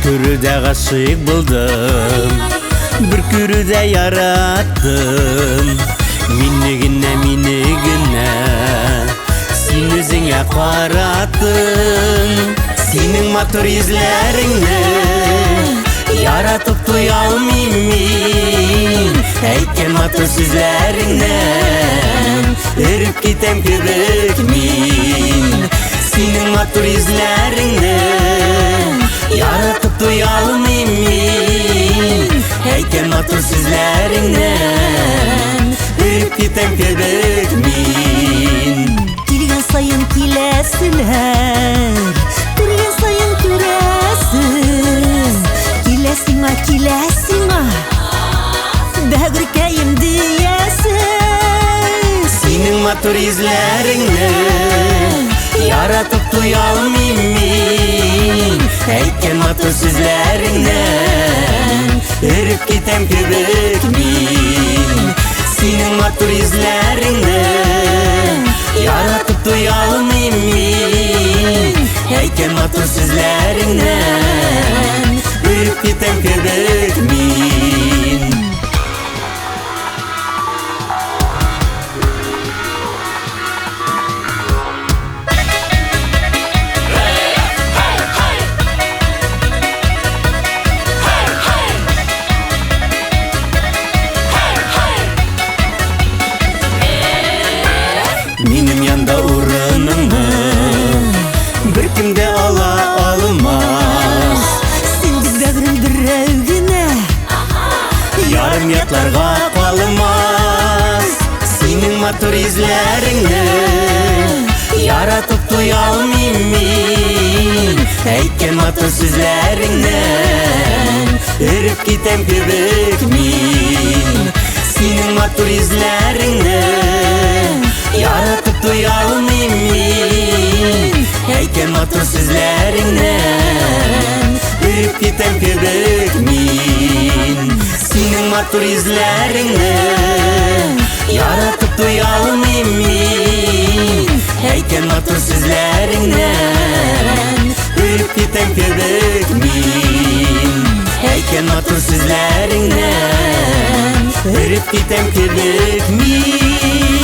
körüde aşık buldum, bir körüde yarattım. Minigine sen özüne qarattın. Senin matır izlerini yaratıp duyalmayayım. Eyken matır sözlerinden erip gitem kebekmin. Senin matır izlerini yaratıp duyalmayayım. Eyken matır sözlerinden erip gitem kebekmin. Kilgen sayın kilesinler, durgen sayın küresin. Kilesin ha, böğürkeyim diyesin. Senin matır izlerini yaratıp duyalmayayım. Eyken matır sözlerinden erip gitem kebekmin. Senin matır izlerini yaratıp duyalmayayım. Eyken matır sözlerinden erip gitem kebekmin. Benim yanda uğrunumı bir kimde almaz. Sendi böğrüm direvgine Yarım yatlarga kalmaz. Senin matır izlerini yaratıp duyalmayayım. Eyken matır sözlerinden erip gitem kebekmin. Senin matır izlerini yaratıp duyalmayayım. Eyken matır sözlerinden erip gitem kebekmin. Senin matır izlerini yaratıp duyalmayayım. Eyken matır sözlerinden erip gitem kebekmin. Eyken matır sözlerinden erip gitem kebekmin.